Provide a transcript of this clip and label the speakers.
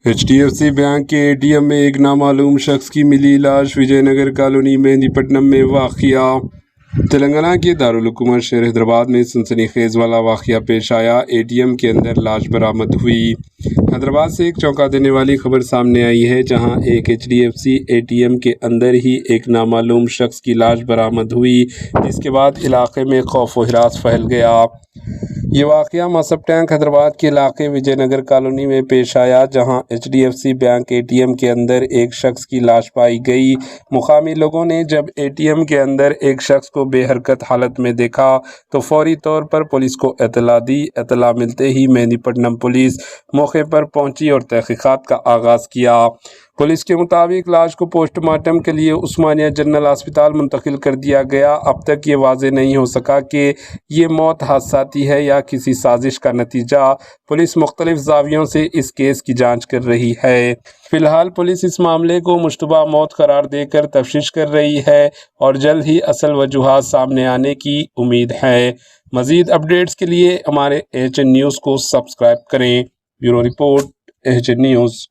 Speaker 1: HDFC bank के ATM में एक नामालूम शख्स की मिली लाश। विजय नगर कॉलोनी मेहंदीपट्टनम में वाक़या। तेलंगाना के दारुल हुकूमत शहर हैदराबाद में सनसनीखेज वाला वाक़या पेश आया। ATM के अंदर लाश बरामद हुई। हैदराबाद से एक चौंका देने वाली खबर सामने आई है, जहां एक HDFC ATM के अंदर ही एक नामालूम शख्स की लाश बरामद हुई, जिसके बाद इलाके में खौफ व हिरास फैल गया। ये वाक़या मसब टैंक हैदराबाद के इलाके विजयनगर कॉलोनी में पेश आया, जहां HDFC बैंक ATM के अंदर एक शख्स की लाश पाई गई। मुकामी लोगों ने जब ATM के अंदर एक शख्स को बेहरकत हालत में देखा तो फौरी तौर पर पुलिस को इत्तला दी। इत्तला मिलते ही मेहंदीपट्टनम पुलिस मौके पर पहुंची और तहकीकात का आगाज़ किया। पुलिस के मुताबिक लाश को पोस्टमार्टम के लिए उस्मानिया जनरल अस्पताल मुंतकिल कर दिया गया। अब तक ये वाज़े नहीं हो सका कि ये मौत हादसाती है या किसी साजिश का नतीजा। पुलिस मुख्तलिफ ज़ावियों से इस केस की जांच कर रही है। फ़िलहाल पुलिस इस मामले को मुश्तबा मौत करार देकर तफ्तीश कर रही है और जल्द ही असल वजूहात सामने आने की उम्मीद है। मज़ीद अपडेट्स के लिए हमारे AHN न्यूज़ को सब्सक्राइब करें। Bureau report, AHN news.